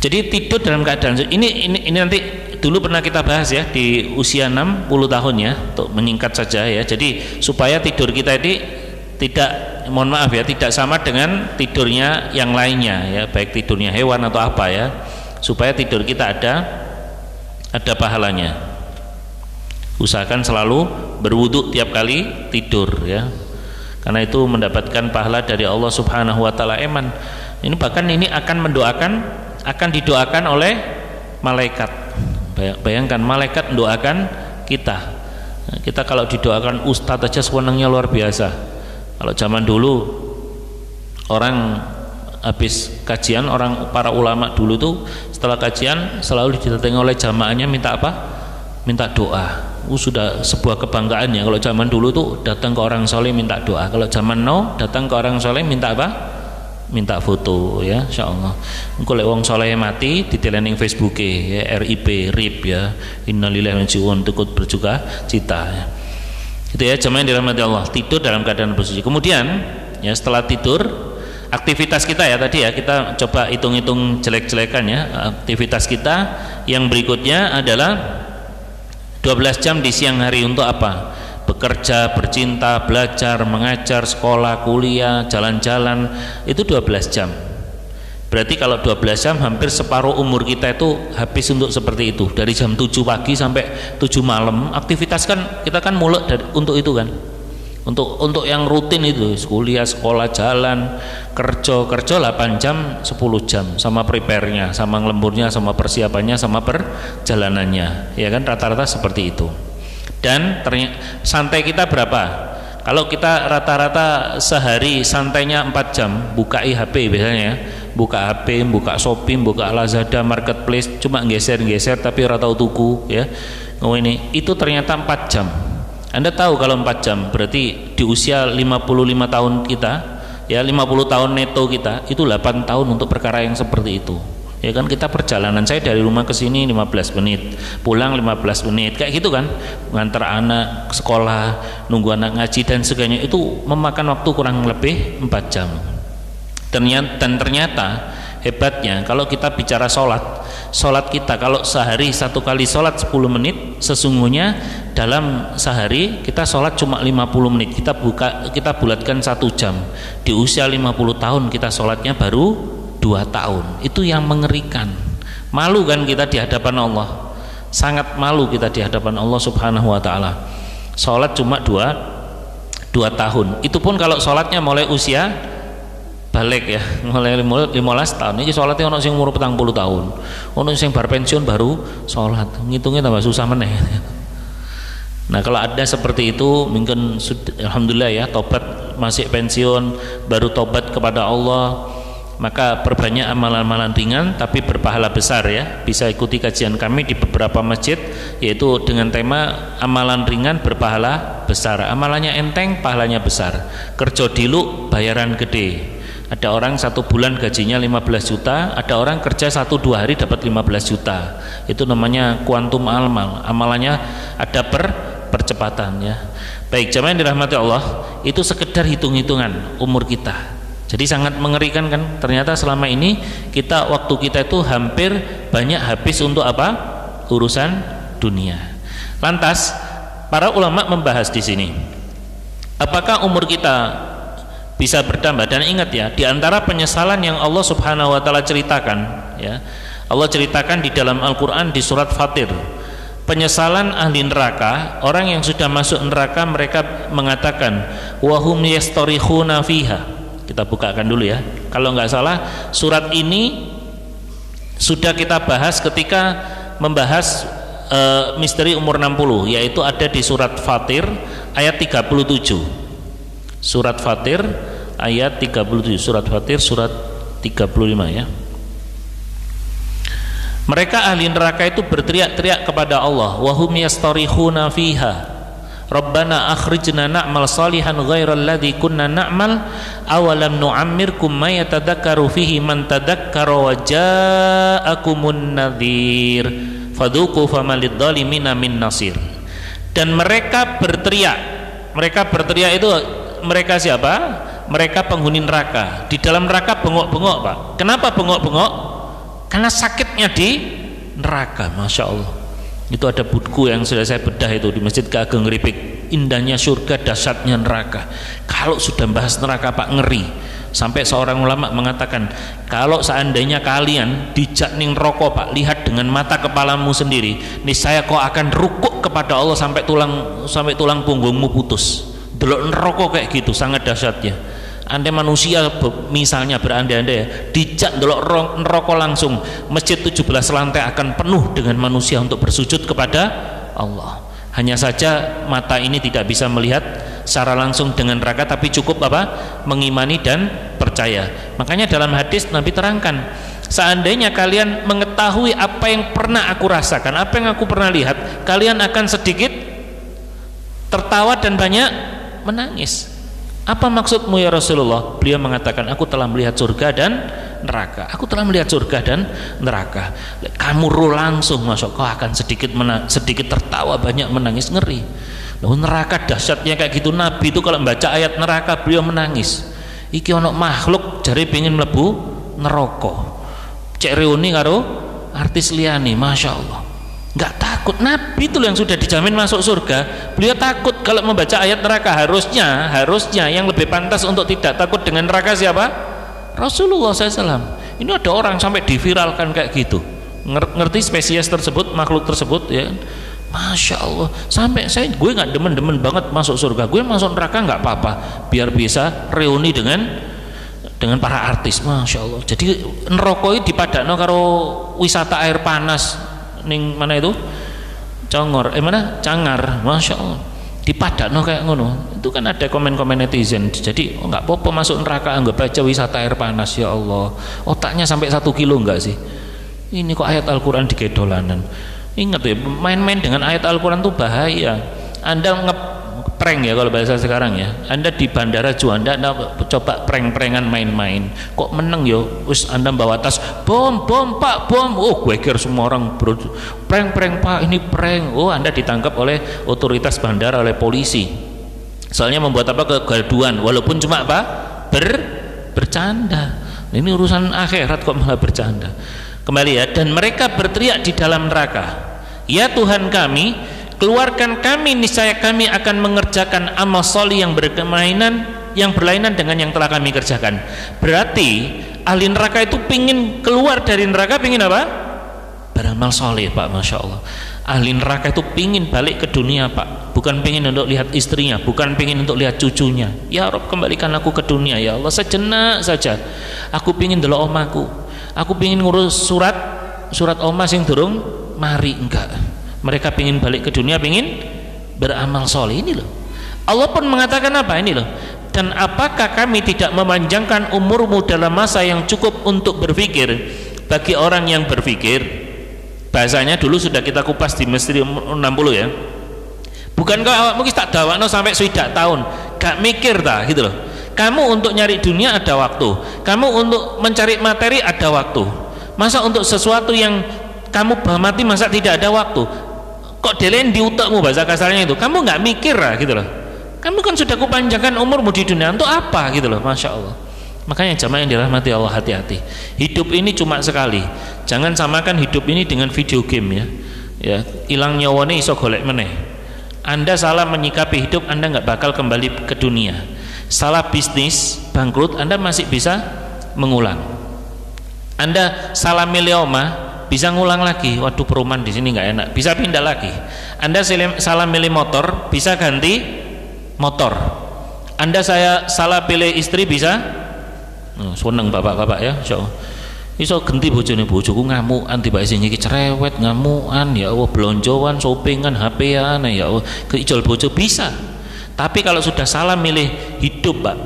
Jadi tidur dalam keadaan ini nanti dulu pernah kita bahas ya di usia 60 tahun ya, untuk menyingkat saja ya. Jadi supaya tidur kita ini tidak, mohon maaf ya, tidak sama dengan tidurnya yang lainnya ya, baik tidurnya hewan atau apa ya, supaya tidur kita ada pahalanya. Usahakan selalu berwudu tiap kali tidur ya, karena itu mendapatkan pahala dari Allah Subhanahu wa taala. Ini bahkan ini akan didoakan oleh malaikat. Bayangkan malaikat mendoakan kita. Kita kalau didoakan ustadz aja senangnya luar biasa. Kalau zaman dulu orang habis kajian, para ulama dulu tuh setelah kajian selalu didatangi oleh jamaahnya minta apa? Minta doa. Sudah sebuah kebanggaan ya. Kalau zaman dulu tuh datang ke orang soleh minta doa. Kalau zaman now datang ke orang soleh minta apa? Minta foto ya, insyaallah. Engko lek wong saleh mati diteleng ning Facebook ya, RIP ya, innalillahi wa inna ilaihi raji'un, ikut berjuka cita ya. Itu ya jemaah yang dirahmati Allah, tidur dalam keadaan bersuci. Kemudian ya setelah tidur, aktivitas kita ya tadi ya, kita coba hitung-hitung jelek-jelekan ya. Aktivitas kita yang berikutnya adalah 12 jam di siang hari untuk apa? Bekerja, bercinta, belajar, mengajar, sekolah, kuliah, jalan-jalan, itu 12 jam. Berarti kalau 12 jam hampir separuh umur kita itu habis untuk seperti itu. Dari jam 7 pagi sampai 7 malam, aktivitas kan kita kan mulai untuk itu kan. Untuk yang rutin itu, kuliah, sekolah, jalan, kerja 8 jam, 10 jam, sama prepare-nya, sama ngelemburnya, sama persiapannya, sama perjalanannya. Ya kan rata-rata seperti itu. Dan santai kita berapa? Kalau kita rata-rata sehari santainya 4 jam, buka HP biasanya, buka HP, buka Shopee, buka Lazada, Marketplace, cuma geser-geser tapi rata tuku ya. Oh ini itu ternyata 4 jam. Anda tahu kalau 4 jam berarti di usia 55 tahun kita ya, 50 tahun neto kita itu 8 tahun untuk perkara yang seperti itu. Ya kan, kita perjalanan saya dari rumah ke sini 15 menit, pulang 15 menit, kayak gitu kan, ngantar anak sekolah, nunggu anak ngaji dan sebagainya, itu memakan waktu kurang lebih 4 jam. Dan ternyata hebatnya kalau kita bicara sholat kita kalau sehari satu kali sholat 10 menit, sesungguhnya dalam sehari kita sholat cuma 50 menit. Kita bulatkan 1 jam. Di usia 50 tahun kita sholatnya baru 2 tahun. Itu yang mengerikan. Malu kan kita di hadapan Allah, sangat malu kita di hadapan Allah Subhanahu wa ta'ala. Sholat cuma 2 tahun. Itu pun kalau sholatnya mulai usia balik ya, mulai 15 tahun ini sholatnya ono sing umur 40 tahun, ono sing bar pensiun baru sholat, ngitungnya tambah susah meneh. Nah kalau ada seperti itu mungkin alhamdulillah ya, tobat masih pensiun baru tobat kepada Allah, maka perbanyak amalan-amalan ringan tapi berpahala besar ya. Bisa ikuti kajian kami di beberapa masjid, yaitu dengan tema amalan ringan berpahala besar. Amalannya enteng, pahalanya besar. Kerja diluk, bayaran gede. Ada orang 1 bulan gajinya 15 juta, ada orang kerja 1-2 hari dapat 15 juta. Itu namanya kuantum amal. Amalannya ada percepatan ya. Baik, jamaah yang dirahmati Allah, itu sekedar hitung-hitungan umur kita. Jadi sangat mengerikan kan, ternyata selama ini waktu kita itu hampir banyak habis untuk apa? Urusan dunia. Lantas para ulama membahas di sini, apakah umur kita bisa bertambah? Dan ingat ya, di antara penyesalan yang Allah Subhanahu wa taala ceritakan ya, Allah ceritakan di dalam Al-Qur'an di surat Fatir, penyesalan ahli neraka, orang yang sudah masuk neraka mereka mengatakan wahum yastarihuna fiha. Kita bukakan dulu ya, kalau nggak salah surat ini sudah kita bahas ketika membahas misteri umur 60, yaitu ada di surat Fatir ayat 37. Surat Fatir ayat 37, surat Fatir surat 35 ya. Mereka ahli neraka itu berteriak-teriak kepada Allah, wahum yastarihuna fiha Rabbana akhrijna na'mal salihan ghairal ladzi kunna na'mal awalam nu'ammirkum ma yatadakkaru fihi man tadakkara wa ja'akumun nadhir fadhuqu famalid dhalimina min nasir. Dan mereka berteriak itu mereka siapa? Mereka penghuni neraka. Di dalam neraka bengok-bengok Pak. Kenapa bengok-bengok? Karena sakitnya di neraka. Masya Allah. Itu ada buku yang sudah saya bedah itu di Masjid Ageng Ngripik. Indahnya surga, dahsyatnya neraka. Kalau sudah bahas neraka Pak, ngeri. Sampai seorang ulama mengatakan, kalau seandainya kalian dijak ning neraka Pak, lihat dengan mata kepalamu sendiri, niscaya kau akan rukuk kepada Allah sampai tulang punggungmu putus. Delok neraka kayak gitu, sangat dahsyatnya. Andai manusia misalnya berandai-andai ya, dijak delok neraka langsung, masjid 17 lantai akan penuh dengan manusia untuk bersujud kepada Allah. Hanya saja mata ini tidak bisa melihat secara langsung dengan neraka, tapi cukup apa? Mengimani dan percaya. Makanya dalam hadis Nabi terangkan, seandainya kalian mengetahui apa yang pernah aku rasakan, apa yang aku pernah lihat, kalian akan sedikit tertawa dan banyak menangis. Apa maksudmu ya Rasulullah? Beliau mengatakan, aku telah melihat surga dan neraka. Aku telah melihat surga dan neraka. Kamu langsung masuk, kau akan sedikit tertawa, banyak menangis, ngeri. Loh, neraka dahsyatnya kayak gitu. Nabi itu kalau membaca ayat neraka beliau menangis. Iki ono makhluk jari pengen mlebu neraka. Cek reuni karo artis liyane, masya Allah. Nggak takut. Nabi itu yang sudah dijamin masuk surga, beliau takut kalau membaca ayat neraka. Harusnya yang lebih pantas untuk tidak takut dengan neraka siapa? Rasulullah SAW. Ini ada orang sampai diviralkan kayak gitu, ngerti spesies tersebut, makhluk tersebut ya. Masya Allah, sampai gue nggak demen-demen banget masuk surga, gue masuk neraka nggak apa-apa biar bisa reuni dengan para artis. Masya Allah. Jadi neraka itu dipadakno karo wisata air panas ning mana itu Congor Cangar. Masya Allah, dipadakno kayak ngono. Itu kan ada komen-komen netizen. Jadi nggak apa-apa masuk neraka, anggap aja wisata air panas. Ya Allah, otaknya sampai 1 kilo enggak sih? Ini kok ayat Al-Quran digedolanan. Ingat ya, main-main dengan ayat Al-Quran itu bahaya. Anda ngeprank ya kalau bahasa sekarang ya, Anda di bandara Juanda, Anda coba prank-prankan main-main, kok meneng yo, wis Anda bawa tas, bom Pak, bom. Oh, gue kira semua orang prank Pak, ini prank. Oh, Anda ditangkap oleh otoritas bandara, oleh polisi. Soalnya membuat apa? Kegaduhan, walaupun cuma apa? Bercanda. Ini urusan akhirat kok malah bercanda. Kembali ya, dan mereka berteriak di dalam neraka, ya Tuhan kami, keluarkan kami, niscaya kami akan mengerjakan amal solih yang berlainan dengan yang telah kami kerjakan. Berarti ahli neraka itu pingin keluar dari neraka, pingin apa? Beramal soleh Pak. Masya Allah. Ahli neraka itu pingin balik ke dunia Pak, bukan pingin untuk lihat istrinya, bukan pingin untuk lihat cucunya. Ya Rob, kembalikan aku ke dunia ya Allah, sejenak saja. Aku pingin delok omaku, aku pingin ngurus surat oma sing durung mari. Enggak, mereka pingin balik ke dunia, pingin beramal soleh. Ini loh, Allah pun mengatakan apa ini loh, dan apakah kami tidak memanjangkan umurmu dalam masa yang cukup untuk berpikir. Bagi orang yang berpikir, bahasanya dulu sudah kita kupas di Misteri 60 ya, bukan kau awakmu tak dawakno sampai swidak tahun gak mikir ta gitu loh. Kamu untuk nyari dunia ada waktu, kamu untuk mencari materi ada waktu, masa untuk sesuatu yang kamu mati masa tidak ada waktu? Kok delen di utakmu, bahasa kasarnya itu, kamu nggak mikir lah gitu loh. Kamu kan sudah kupanjangkan umurmu di dunia untuk apa gitu loh. Masya Allah. Makanya jamaah yang dirahmati Allah, hati-hati. Hidup ini cuma sekali. Jangan samakan hidup ini dengan video game ya. Ya, hilang nyawane iso golek meneh. Anda salah menyikapi hidup, Anda nggak bakal kembali ke dunia. Salah bisnis, bangkrut, Anda masih bisa mengulang. Anda salah milih omah, bisa ngulang lagi. Waduh, perumahan di sini nggak enak, bisa pindah lagi. Anda salah milih motor, bisa ganti motor. Anda salah pilih istri, bisa seneng bapak-bapak ya, insyaallah iso ganti bojone, bojoku ngamukan tiba sing iki cerewet, ngamukan ya Allah, blonjoan, shoppingan, HP-an ya Allah, keijol bojo bisa. Tapi kalau sudah salah milih hidup Pak,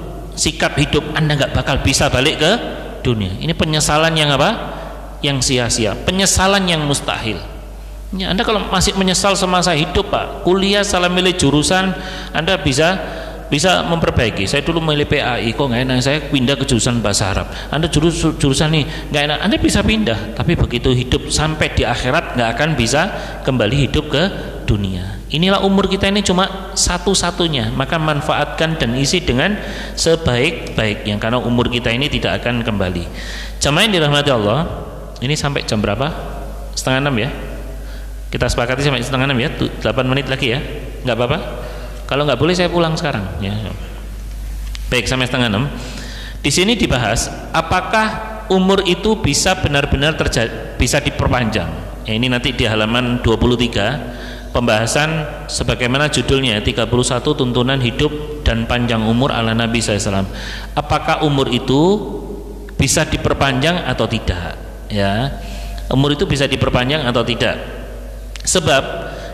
sikap hidup, Anda nggak bakal bisa balik ke dunia. Ini penyesalan yang apa? Yang sia-sia, penyesalan yang mustahil ya. Anda kalau masih menyesal semasa hidup Pak, kuliah salah milih jurusan, Anda bisa memperbaiki. Saya dulu milih PAI, kok nggak enak, saya pindah ke jurusan bahasa Arab. Anda jurusan nih nggak enak, Anda bisa pindah, tapi begitu hidup sampai di akhirat nggak akan bisa kembali hidup ke dunia. Inilah umur kita ini cuma satu-satunya, maka manfaatkan dan isi dengan sebaik-baiknya, karena umur kita ini tidak akan kembali. Jamaah yang dirahmati Allah, ini sampai jam berapa? 5:30 ya. Kita sepakati sampai 5:30 ya, 8 menit lagi ya, nggak apa-apa. Kalau nggak boleh saya pulang sekarang ya. Baik, sampai 5:30. Di sini dibahas apakah umur itu bisa benar-benar bisa diperpanjang. Ya, ini nanti di halaman 23 pembahasan sebagaimana judulnya 31 tuntunan hidup dan panjang umur ala Nabi SAW. Apakah umur itu bisa diperpanjang atau tidak? Ya, umur itu bisa diperpanjang atau tidak? Sebab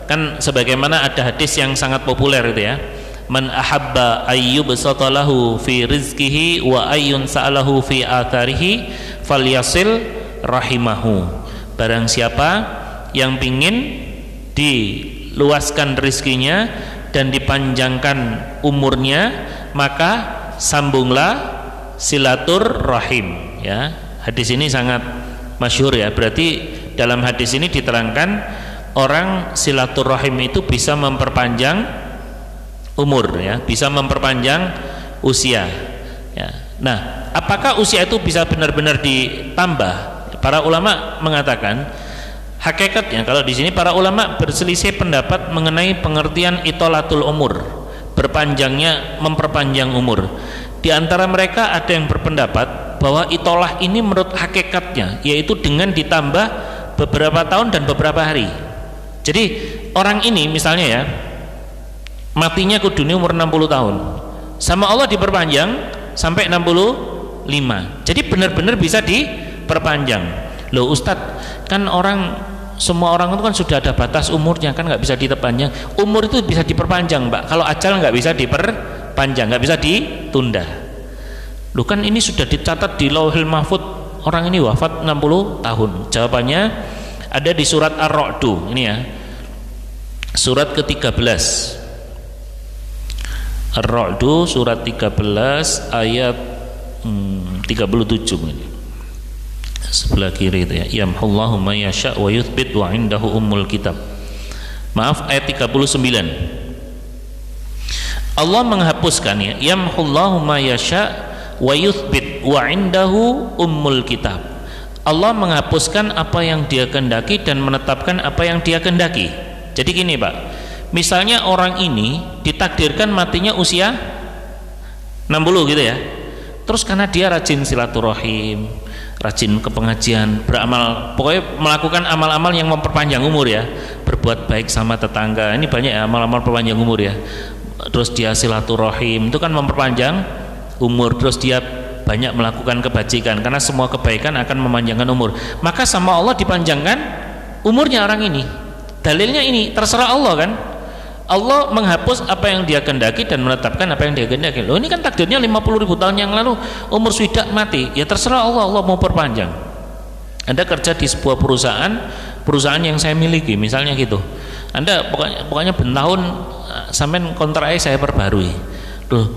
kan sebagaimana ada hadis yang sangat populer itu ya, man ahabba ayyubsata lahu fi rizqihi wa ayyun sa'alahu fi atharihi falyasil rahimahu. Barang siapa yang pingin diluaskan rizkinya dan dipanjangkan umurnya, maka sambunglah silaturrahim ya. Hadis ini sangat masyhur ya. Berarti dalam hadis ini diterangkan orang silaturrahim itu bisa memperpanjang umur ya, bisa memperpanjang usia ya. Nah, apakah usia itu bisa benar-benar ditambah? Para ulama mengatakan hakikatnya, kalau di sini para ulama berselisih pendapat mengenai pengertian itolatul umur, berpanjangnya, memperpanjang umur. Di antara mereka ada yang berpendapat bahwa itolah ini menurut hakikatnya yaitu dengan ditambah beberapa tahun dan beberapa hari. Jadi orang ini misalnya ya, matinya ke dunia umur 60 tahun, sama Allah diperpanjang sampai 65. Jadi benar-benar bisa diperpanjang. Loh Ustadz, kan semua orang itu kan sudah ada batas umurnya, kan nggak bisa diperpanjang. Umur itu bisa diperpanjang Mbak, kalau ajal nggak bisa diperpanjang, nggak bisa ditunda. Loh kan ini sudah dicatat di Lauhil Mahfud, orang ini wafat 60 tahun. Jawabannya ada di surat Ar-Ra'du ini ya, surat ke-13. Ar-Ra'du surat 13 ayat 37 ini. Sebelah kiri itu ya, yamhullahu ma yasha wa yuthbit wa indahu ummul kitab. Maaf, ayat 39. Allah menghapuskan ya, yamhullahu ma yasha wa yuthbit wa indahu ummul kitab. Allah menghapuskan apa yang Dia kehendaki dan menetapkan apa yang Dia kehendaki. Jadi gini Pak, misalnya orang ini ditakdirkan matinya usia 60 gitu ya, terus karena dia rajin silaturahim, rajin ke pengajian, beramal, pokoknya melakukan amal-amal yang memperpanjang umur ya, berbuat baik sama tetangga. Ini banyak ya amal-amal perpanjang umur ya. Terus dia silaturahim, itu kan memperpanjang umur. Terus dia banyak melakukan kebajikan, karena semua kebaikan akan memanjangkan umur. Maka sama Allah dipanjangkan umurnya orang ini. Dalilnya ini, terserah Allah kan. Allah menghapus apa yang dia kehendaki dan menetapkan apa yang dia kehendaki. Loh, ini kan takdirnya 50.000 tahun yang lalu umur swidak mati. Ya terserah Allah, Allah mau perpanjang. Anda kerja di sebuah perusahaan yang saya miliki, misalnya gitu. Anda pokoknya bertahun sampai kontraknya saya perbarui. Loh,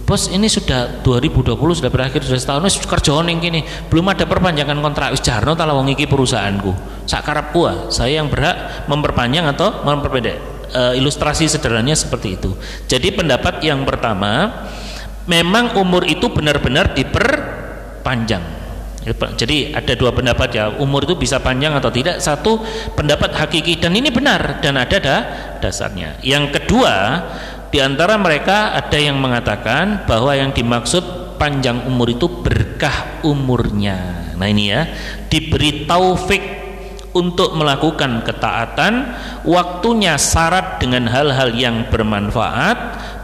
bos ini sudah 2020 sudah berakhir, sudah setahun wis kerja ning kene, belum ada perpanjangan kontrak. Wis jarno ta wong iki perusahaanku. Sak karepku, saya yang berhak memperpanjang atau memperpendek. Ilustrasi sederhananya seperti itu. Jadi pendapat yang pertama, memang umur itu benar-benar diperpanjang. Jadi ada dua pendapat ya, umur itu bisa panjang atau tidak. Satu pendapat hakiki dan ini benar dan ada dasarnya. Yang kedua, di antara mereka ada yang mengatakan bahwa yang dimaksud panjang umur itu berkah umurnya. Nah ini ya, diberi taufik untuk melakukan ketaatan, waktunya syarat dengan hal-hal yang bermanfaat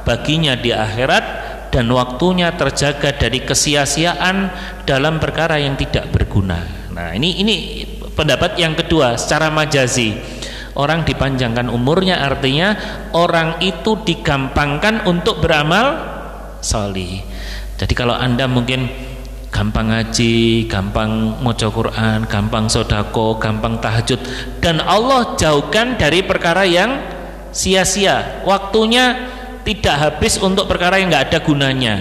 baginya di akhirat, dan waktunya terjaga dari kesia-siaan dalam perkara yang tidak berguna. Nah ini pendapat yang kedua secara majazi. Orang dipanjangkan umurnya artinya orang itu digampangkan untuk beramal salih. Jadi kalau Anda mungkin gampang ngaji, gampang maca Quran, gampang sedekah, gampang tahajud, dan Allah jauhkan dari perkara yang sia-sia, waktunya tidak habis untuk perkara yang nggak ada gunanya,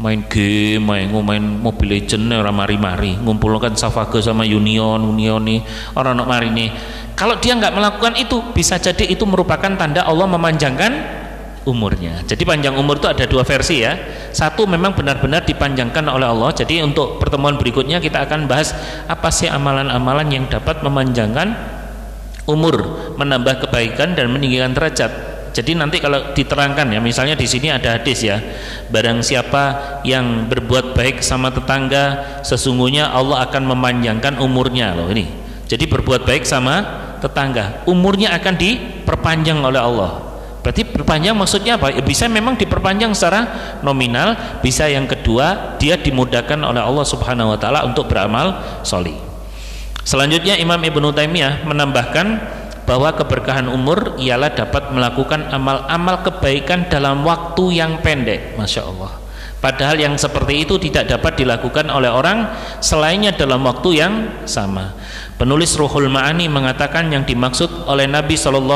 main game, main Mobile Legends orang mari-mari, ngumpulkan Safaga sama Union nih orang nak mari nih. Kalau dia nggak melakukan itu, bisa jadi itu merupakan tanda Allah memanjangkan umurnya. Jadi panjang umur itu ada dua versi ya. Satu memang benar-benar dipanjangkan oleh Allah. Jadi untuk pertemuan berikutnya kita akan bahas apa sih amalan-amalan yang dapat memanjangkan umur, menambah kebaikan dan meninggikan derajat. Jadi nanti kalau diterangkan ya, misalnya di sini ada hadis ya, barang siapa yang berbuat baik sama tetangga, sesungguhnya Allah akan memanjangkan umurnya. Loh ini. Jadi berbuat baik sama tetangga, umurnya akan diperpanjang oleh Allah. Berarti berpanjang maksudnya apa? Ya, bisa memang diperpanjang secara nominal, bisa yang kedua dia dimudahkan oleh Allah Subhanahu wa taala untuk beramal sholih. Selanjutnya Imam Ibnu Taimiyah menambahkan bahwa keberkahan umur ialah dapat melakukan amal-amal kebaikan dalam waktu yang pendek. Masya Allah. Padahal yang seperti itu tidak dapat dilakukan oleh orang selainnya dalam waktu yang sama. Penulis Ruhul Ma'ani mengatakan yang dimaksud oleh Nabi SAW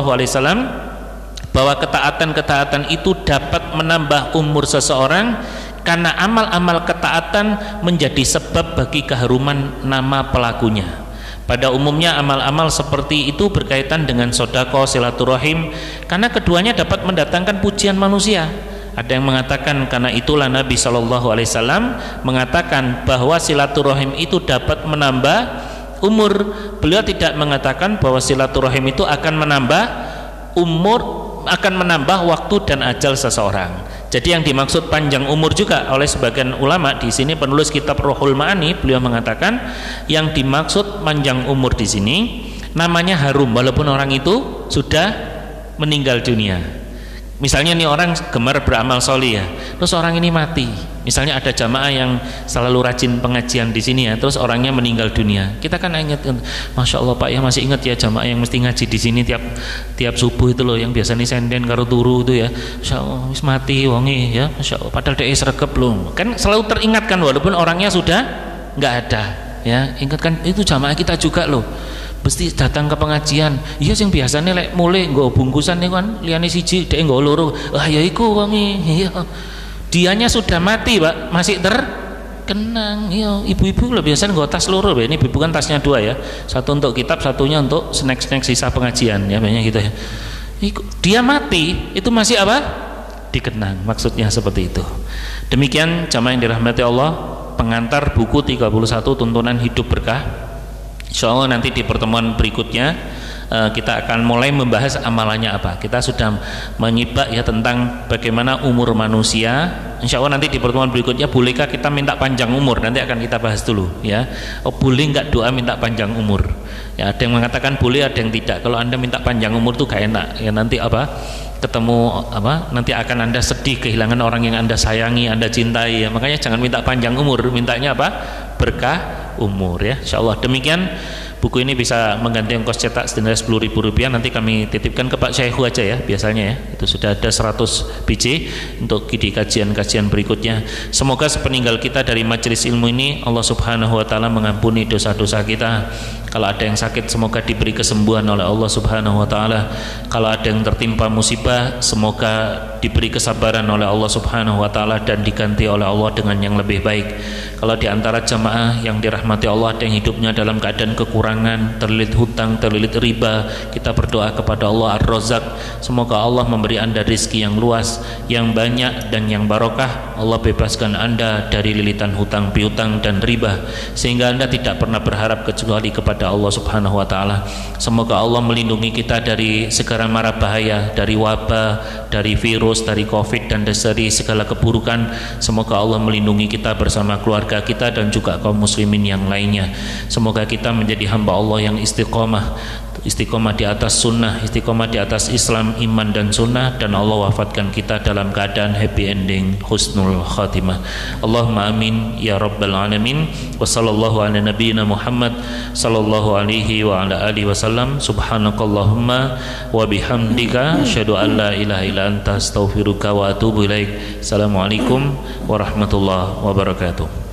bahwa ketaatan-ketaatan itu dapat menambah umur seseorang karena amal-amal ketaatan menjadi sebab bagi keharuman nama pelakunya. Pada umumnya amal-amal seperti itu berkaitan dengan sedekah, silaturahim, karena keduanya dapat mendatangkan pujian manusia. Ada yang mengatakan karena itulah Nabi SAW mengatakan bahwa silaturahim itu dapat menambah umur. Beliau tidak mengatakan bahwa silaturahim itu akan menambah umur, akan menambah waktu dan ajal seseorang. Jadi yang dimaksud panjang umur juga oleh sebagian ulama di sini, penulis kitab Ruhul Ma'ani, beliau mengatakan yang dimaksud panjang umur di sini namanya harum walaupun orang itu sudah meninggal dunia. Misalnya nih orang gemar beramal sholih ya, terus orang ini mati. Misalnya ada jamaah yang selalu rajin pengajian di sini ya, terus orangnya meninggal dunia. Kita kan ingat, masya Allah Pak ya, masih ingat ya jamaah yang mesti ngaji di sini tiap subuh itu loh, yang biasa nih senden karo turu itu ya. Masya Allah wis mati wongi ya, masya Allah. Padahal dia sregep loh. Kan selalu teringatkan walaupun orangnya sudah nggak ada ya. Ingatkan itu jamaah kita juga loh. Mesti datang ke pengajian. Iya sing biasanya lek mulai nggo bungkusan niku kan liyane siji dhek nggo loro. Ah ya iku wangi. Iya. Dianya sudah mati, Pak, masih terkenang. Iya, ibu-ibu lho biasanya nggo tas loro, Ini ibu kan tasnya dua ya. Satu untuk kitab, satunya untuk snack-snack sisa pengajian ya, banyak gitu ya. Dia mati, itu masih apa? Dikenang. Maksudnya seperti itu. Demikian jamaah yang dirahmati Allah, pengantar buku 31 tuntunan hidup berkah. Insyaallah nanti di pertemuan berikutnya kita akan mulai membahas amalannya apa. Kita sudah menyibak ya tentang bagaimana umur manusia. Insya Allah nanti di pertemuan berikutnya bolehkah kita minta panjang umur, nanti akan kita bahas dulu ya. Boleh nggak doa minta panjang umur ya, ada yang mengatakan boleh, ada yang tidak. Kalau Anda minta panjang umur tuh gak enak ya, nanti ketemu nanti akan Anda sedih kehilangan orang yang Anda sayangi, Anda cintai ya. Makanya jangan minta panjang umur, mintanya berkah umur ya. Insyaallah demikian. Buku ini bisa mengganti ongkos cetak senilai Rp10.000, nanti kami titipkan ke Pak Syekhu aja ya, biasanya ya. Itu sudah ada 100 biji untuk di kajian-kajian berikutnya. Semoga sepeninggal kita dari majelis ilmu ini Allah Subhanahu wa taala mengampuni dosa-dosa kita. Kalau ada yang sakit semoga diberi kesembuhan oleh Allah Subhanahu wa taala. Kalau ada yang tertimpa musibah semoga diberi kesabaran oleh Allah Subhanahu wa taala dan diganti oleh Allah dengan yang lebih baik. Kalau di antara jamaah yang dirahmati Allah ada yang hidupnya dalam keadaan kekurangan, terlilit hutang, terlilit riba, kita berdoa kepada Allah Ar-Razzaq, semoga Allah memberi Anda rizki yang luas, yang banyak dan yang barokah. Allah bebaskan Anda dari lilitan hutang piutang dan riba, sehingga Anda tidak pernah berharap kecuali kepada Allah Subhanahu wa taala. Semoga Allah melindungi kita dari segala mara bahaya, dari wabah, dari virus, dari Covid dan dari segala keburukan. Semoga Allah melindungi kita bersama keluarga kita dan juga kaum muslimin yang lainnya. Semoga kita menjadi hamba Allah yang istiqomah di atas sunnah, istiqomah di atas Islam, iman dan sunnah, dan Allah wafatkan kita dalam keadaan happy ending, husnul khatimah. Allahumma amin ya rabbal alamin. Wa sallallahu ala nabiyyina Muhammad sallallahu alaihi wa ala alihi wasallam. Subhanakallahumma wa bihamdika asyhadu an la ilaha illa anta astaghfiruka wa atubu ilaik. Assalamualaikum warahmatullahi wabarakatuh.